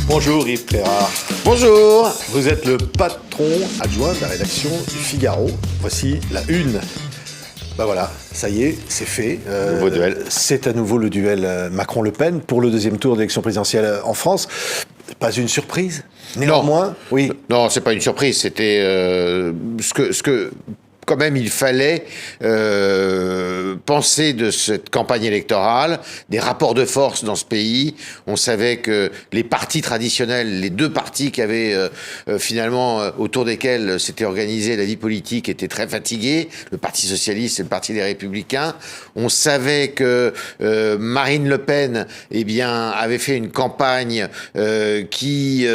Bonjour Yves Tréhard. Bonjour. Vous êtes le patron adjoint de la rédaction du Figaro. Voici la une. Ben voilà, ça y est, c'est fait. Nouveau duel. C'est à nouveau le duel Macron-Le Pen pour le deuxième tour de l'élection présidentielle en France. Pas une surprise? Néanmoins, oui. Non, c'est pas une surprise. C'était ce que quand même il fallait penser de cette campagne électorale, des rapports de force dans ce pays. On savait que les partis traditionnels, les deux partis qui avaient finalement autour desquels s'était organisée la vie politique, étaient très fatigués, le Parti socialiste et le Parti des Républicains. On savait que Marine Le Pen, eh bien, avait fait une campagne qui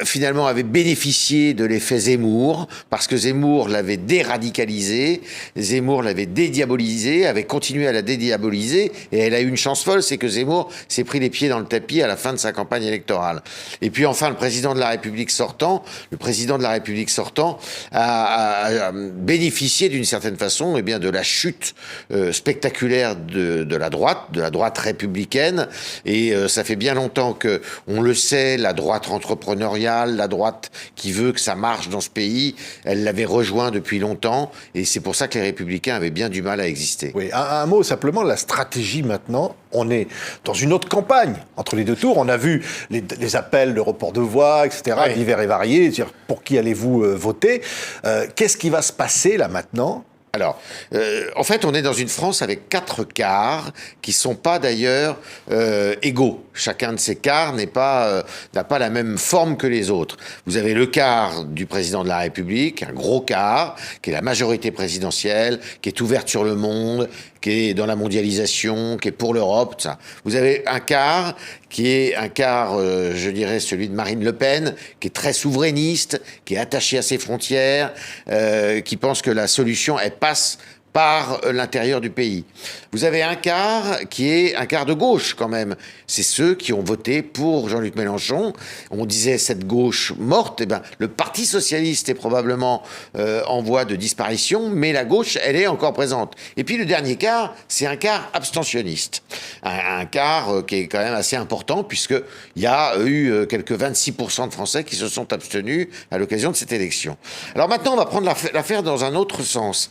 finalement avait bénéficié de l'effet Zemmour, parce que Zemmour l'avait déradicalisé, Zemmour l'avait dédiabolisé, avait continué à la dédiaboliser, et elle a eu une chance folle, c'est que Zemmour s'est pris les pieds dans le tapis à la fin de sa campagne électorale. Et puis enfin, le président de la République sortant a bénéficié d'une certaine façon, eh bien, de la chute spectaculaire de la droite républicaine, et ça fait bien longtemps que, on le sait, la droite entrepreneuriale, la droite qui veut que ça marche dans ce pays, elle l'avait rejoint depuis longtemps, et c'est pour ça que les Républicains avaient bien du mal à exister. Oui, un mot simplement, la stratégie maintenant, on est dans une autre campagne. Entre les deux tours, on a vu les appels de report de voix, etc., ouais, divers et variés, c'est-à-dire pour qui allez-vous voter. Qu'est-ce qui va se passer là maintenant ? Alors, en fait, on est dans une France avec 4 quarts qui sont pas d'ailleurs égaux. Chacun de ces quarts n'a pas la même forme que les autres. Vous avez le quart du président de la République, un gros quart, qui est la majorité présidentielle, qui est ouverte sur le monde, qui est dans la mondialisation, qui est pour l'Europe, tout ça. Vous avez un quart qui est un quart, je dirais, celui de Marine Le Pen, qui est très souverainiste, qui est attaché à ses frontières, qui pense que la solution, elle passe par l'intérieur du pays. Vous avez un quart qui est un quart de gauche quand même. C'est ceux qui ont voté pour Jean-Luc Mélenchon. On disait cette gauche morte. Eh ben, le Parti socialiste est probablement en voie de disparition, mais la gauche, elle est encore présente. Et puis le dernier quart, c'est un quart abstentionniste. Un quart qui est quand même assez important, puisqu'il y a eu quelques 26% de Français qui se sont abstenus à l'occasion de cette élection. Alors maintenant, on va prendre l'affaire dans un autre sens.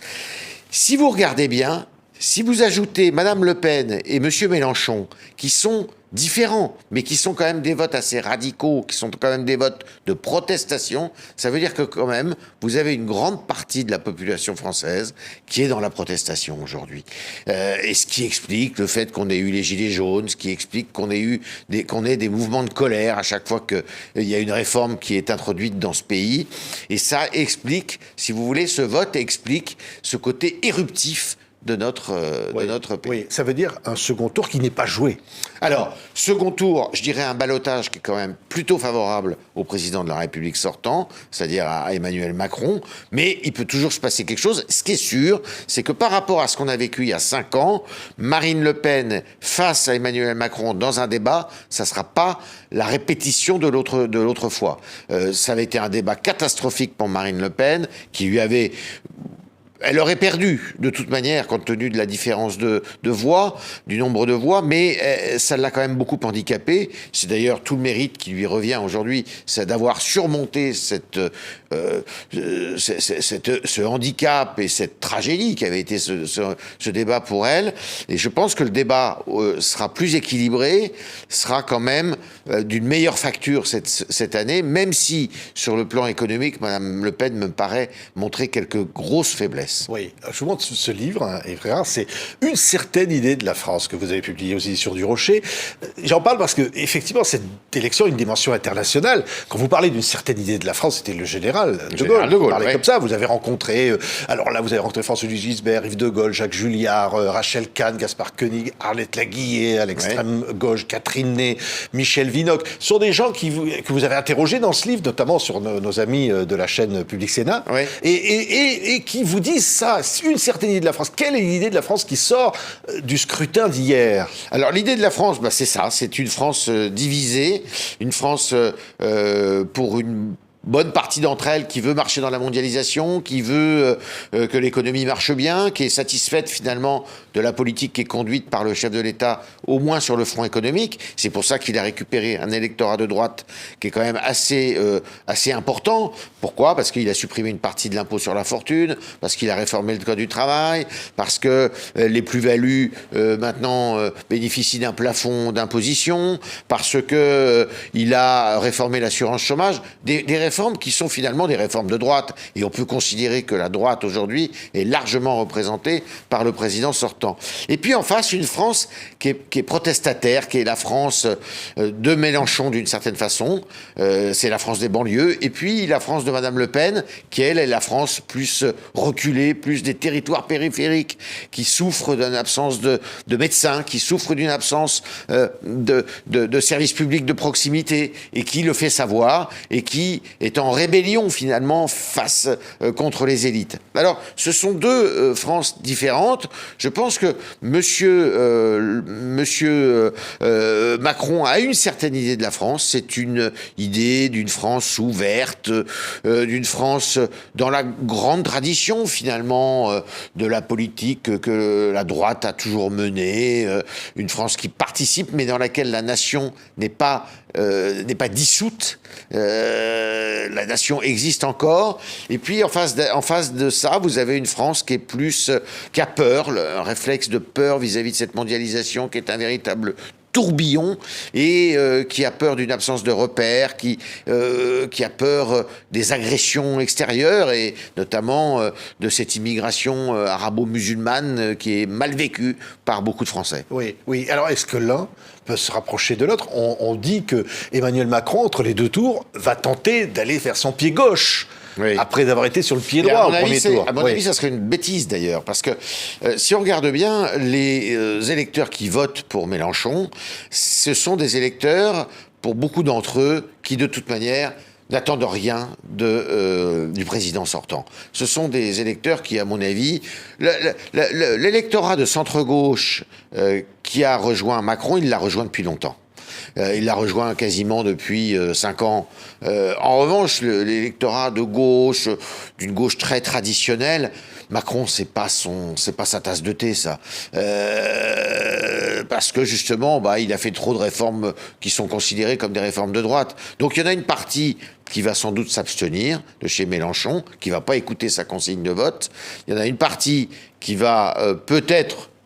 Si vous regardez bien, si vous ajoutez Madame Le Pen et Monsieur Mélenchon, qui sont différents, mais qui sont quand même des votes assez radicaux, qui sont quand même des votes de protestation, ça veut dire que quand même, vous avez une grande partie de la population française qui est dans la protestation aujourd'hui. Et ce qui explique le fait qu'on ait eu les gilets jaunes, ce qui explique qu'on ait des mouvements de colère à chaque fois qu'il y a une réforme qui est introduite dans ce pays. Et ça explique, si vous voulez, ce vote explique ce côté éruptif de notre pays. Oui, ça veut dire un second tour qui n'est pas joué. Alors, second tour, je dirais un ballottage qui est quand même plutôt favorable au président de la République sortant, c'est-à-dire à Emmanuel Macron, mais il peut toujours se passer quelque chose. Ce qui est sûr, c'est que par rapport à ce qu'on a vécu il y a 5 ans, Marine Le Pen face à Emmanuel Macron dans un débat, ça ne sera pas la répétition de l'autre fois. Ça avait été un débat catastrophique pour Marine Le Pen, qui lui avait... Elle aurait perdu, de toute manière, compte tenu de la différence de voix, du nombre de voix, mais ça l'a quand même beaucoup handicapé. C'est d'ailleurs tout le mérite qui lui revient aujourd'hui, c'est d'avoir surmonté ce handicap et cette tragédie qui avait été ce débat pour elle. Et je pense que le débat sera plus équilibré, sera quand même d'une meilleure facture cette année, même si, sur le plan économique, Mme Le Pen me paraît montrer quelques grosses faiblesses. Oui, je vous montre ce livre, hein, Yves Tréhard, c'est Une certaine idée de la France, que vous avez publié aux éditions du Rocher. J'en parle parce que, effectivement, cette élection a une dimension internationale. Quand vous parlez d'une certaine idée de la France, c'était le général de Gaulle. Vous parlez comme ça, vous avez rencontré, alors là, vous avez rencontré François Gisbert, Yves de Gaulle, Jacques Julliard, Rachel Kahn, Gaspard Koenig, Arlette Laguillet, à l'extrême gauche, Catherine Ney, Michel Vinocq. Ce sont des gens que vous avez interrogés dans ce livre, notamment sur nos amis de la chaîne Public Sénat, et qui vous disent ça, une certaine idée de la France. Quelle est l'idée de la France qui sort du scrutin d'hier ? Alors l'idée de la France, c'est ça, c'est une France divisée, une France pour une bonne partie d'entre elles qui veut marcher dans la mondialisation, qui veut que l'économie marche bien, qui est satisfaite finalement de la politique qui est conduite par le chef de l'État, au moins sur le front économique. C'est pour ça qu'il a récupéré un électorat de droite qui est quand même assez important. Pourquoi ? Parce qu'il a supprimé une partie de l'impôt sur la fortune, parce qu'il a réformé le code du travail, parce que les plus-values maintenant bénéficient d'un plafond d'imposition, parce que il a réformé l'assurance chômage, des réformes qui sont finalement des réformes de droite. Et on peut considérer que la droite aujourd'hui est largement représentée par le président sortant. Et puis en face, une France qui est protestataire, qui est la France de Mélenchon d'une certaine façon. C'est la France des banlieues. Et puis la France de Madame Le Pen, qui elle est la France plus reculée, plus des territoires périphériques, qui souffre d'une absence de médecins, qui souffre d'une absence de services publics de proximité, et qui le fait savoir, et qui est en rébellion finalement face contre les élites. Alors, ce sont deux France différentes. Je pense que Monsieur Macron a une certaine idée de la France. C'est une idée d'une France ouverte, d'une France dans la grande tradition finalement de la politique que la droite a toujours menée, une France qui participe, mais dans laquelle la nation n'est pas dissoute. La nation existe encore. Et puis en face de ça, vous avez une France qui est qui a peur, un réflexe de peur vis-à-vis de cette mondialisation qui est un véritable tourbillon, et qui a peur d'une absence de repères, qui a peur des agressions extérieures, et notamment de cette immigration arabo-musulmane qui est mal vécue par beaucoup de Français. Oui, oui. Alors, est-ce que l'un peut se rapprocher de l'autre ? On dit que Emmanuel Macron, entre les deux tours, va tenter d'aller vers son pied gauche. Oui. Après avoir été sur le pied droit au premier tour. À mon avis, ça serait une bêtise d'ailleurs, parce que si on regarde bien, les électeurs qui votent pour Mélenchon, ce sont des électeurs, pour beaucoup d'entre eux, qui de toute manière n'attendent rien du président sortant. Ce sont des électeurs qui, à mon avis, l'électorat de centre-gauche qui a rejoint Macron, il l'a rejoint depuis longtemps. Il l'a rejoint quasiment depuis 5 ans. En revanche, l'électorat de gauche, d'une gauche très traditionnelle, Macron, c'est pas sa tasse de thé, ça. Parce que justement, il a fait trop de réformes qui sont considérées comme des réformes de droite. Donc il y en a une partie qui va sans doute s'abstenir de chez Mélenchon, qui va pas écouter sa consigne de vote. Il y en a une partie qui va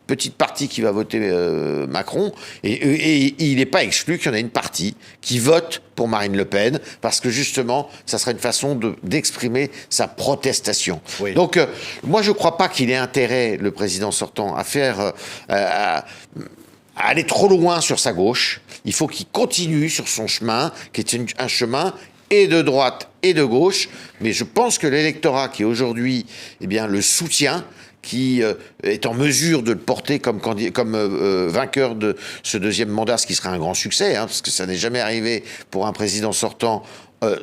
petite partie qui va voter Macron, et il n'est pas exclu qu'il y en ait une partie qui vote pour Marine Le Pen, parce que justement, ça serait une façon d'exprimer sa protestation. Oui. Donc, moi, je ne crois pas qu'il ait intérêt, le président sortant, à aller trop loin sur sa gauche. Il faut qu'il continue sur son chemin, qui est un chemin et de droite et de gauche, mais je pense que l'électorat qui aujourd'hui le soutient, qui est en mesure de le porter comme vainqueur de ce deuxième mandat, ce qui serait un grand succès, parce que ça n'est jamais arrivé pour un président sortant,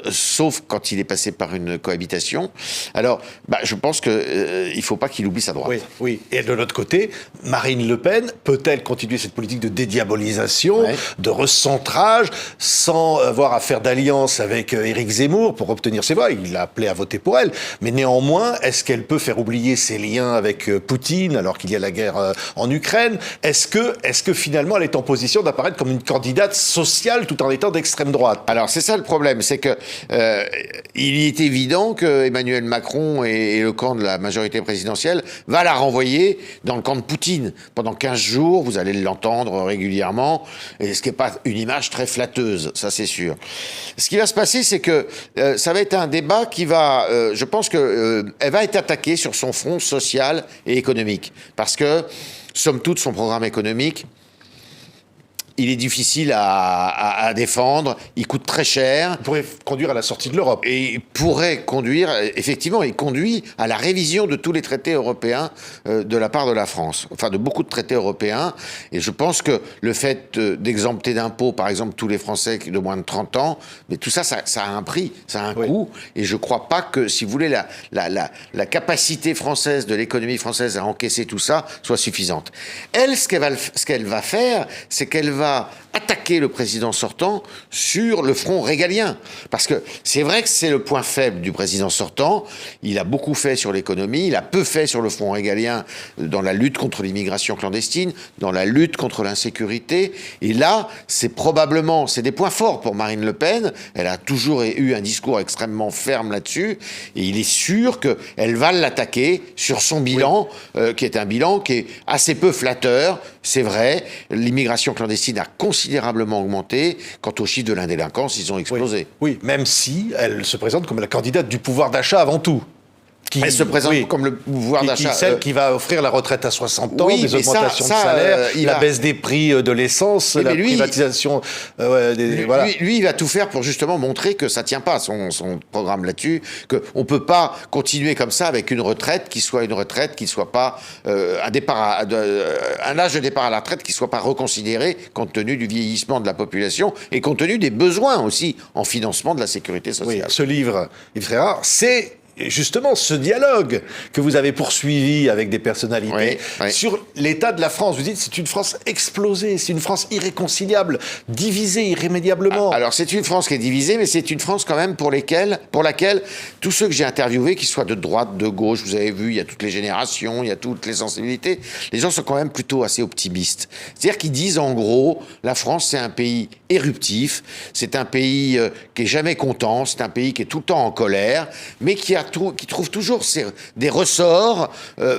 sauf quand il est passé par une cohabitation. Alors, je pense qu'il ne faut pas qu'il oublie sa droite. Oui, oui. Et de l'autre côté, Marine Le Pen peut-elle continuer cette politique de dédiabolisation, de recentrage, sans avoir à faire d'alliance avec Éric Zemmour pour obtenir ses voix ? Il l'a appelé à voter pour elle. Mais néanmoins, est-ce qu'elle peut faire oublier ses liens avec Poutine, alors qu'il y a la guerre en Ukraine ? Est-ce que finalement, elle est en position d'apparaître comme une candidate sociale tout en étant d'extrême droite ? Alors, c'est ça le problème, c'est que il est évident que Emmanuel Macron et le camp de la majorité présidentielle va la renvoyer dans le camp de Poutine. Pendant 15 jours, vous allez l'entendre régulièrement, et ce qui n'est pas une image très flatteuse, ça c'est sûr. Ce qui va se passer, c'est que ça va être un débat qui va, je pense que elle va être attaquée sur son front social et économique. Parce que, somme toute, son programme économique, il est difficile à défendre, il coûte très cher. Il pourrait conduire à la sortie de l'Europe. Et il pourrait conduire, effectivement, il conduit à la révision de tous les traités européens de la part de la France. Enfin, de beaucoup de traités européens. Et je pense que le fait d'exempter d'impôts, par exemple, tous les Français de moins de 30 ans, mais tout ça, ça a un prix, ça a un coût. Et je ne crois pas que, si vous voulez, la capacité française, de l'économie française à encaisser tout ça, soit suffisante. Elle, ce qu'elle va faire, c'est qu'elle va attaquer le président sortant sur le front régalien. Parce que c'est vrai que c'est le point faible du président sortant. Il a beaucoup fait sur l'économie, il a peu fait sur le front régalien dans la lutte contre l'immigration clandestine, dans la lutte contre l'insécurité. Et là, c'est des points forts pour Marine Le Pen. Elle a toujours eu un discours extrêmement ferme là-dessus. Et il est sûr qu'elle va l'attaquer sur son bilan, qui est un bilan qui est assez peu flatteur. C'est vrai, l'immigration clandestine a considérablement augmenté. Quant aux chiffres de l'indélinquance, ils ont explosé. Oui, même si elle se présente comme la candidate du pouvoir d'achat avant tout. Elle se présente comme le pouvoir d'achat. Celle qui va offrir la retraite à 60 ans, des augmentations de salaire, la baisse des prix de l'essence, la privatisation. Lui, il va tout faire pour justement montrer que ça ne tient pas, son programme là-dessus, qu'on ne peut pas continuer comme ça avec une retraite qui soit pas un âge de départ à la retraite qui ne soit pas reconsidéré compte tenu du vieillissement de la population et compte tenu des besoins aussi en financement de la sécurité sociale. Oui, ce livre, Yves Tréhard, c'est justement ce dialogue que vous avez poursuivi avec des personnalités sur l'état de la France. Vous dites c'est une France explosée, c'est une France irréconciliable, divisée irrémédiablement. Alors c'est une France qui est divisée, mais c'est une France quand même pour laquelle tous ceux que j'ai interviewés, qu'ils soient de droite, de gauche, vous avez vu, il y a toutes les générations, il y a toutes les sensibilités, les gens sont quand même plutôt assez optimistes. C'est-à-dire qu'ils disent en gros, la France c'est un pays éruptif, c'est un pays qui est jamais content, c'est un pays qui est tout le temps en colère, mais qui trouve toujours des ressorts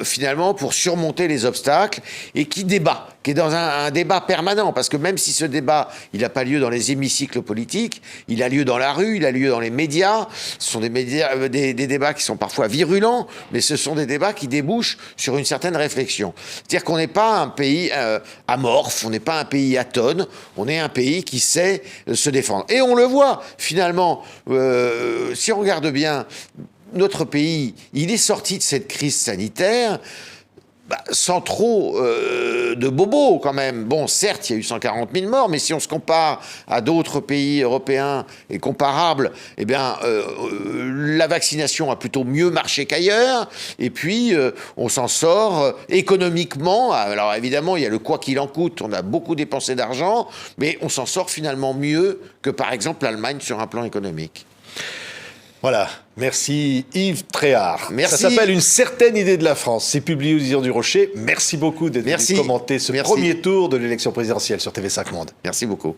finalement pour surmonter les obstacles et qui est dans un débat permanent, parce que même si ce débat il n'a pas lieu dans les hémicycles politiques, il a lieu dans la rue, il a lieu dans les médias. Ce sont des débats qui sont parfois virulents, mais ce sont des débats qui débouchent sur une certaine réflexion. C'est-à-dire qu'on n'est pas un pays amorphe, on n'est pas un pays atone, on est un pays qui sait se défendre. Et on le voit finalement, si on regarde bien, notre pays, il est sorti de cette crise sanitaire sans trop de bobos quand même. Bon, certes, il y a eu 140 000 morts, mais si on se compare à d'autres pays européens et comparables, eh bien, la vaccination a plutôt mieux marché qu'ailleurs. Et puis, on s'en sort économiquement. Alors évidemment, il y a le quoi qu'il en coûte. On a beaucoup dépensé d'argent, mais on s'en sort finalement mieux que, par exemple, l'Allemagne sur un plan économique. Voilà, merci Yves Tréhard. Merci. Ça s'appelle Une certaine idée de la France. C'est publié aux Éditions du Rocher. Merci beaucoup d'être venu commenter ce premier tour de l'élection présidentielle sur TV5 Monde. Merci beaucoup.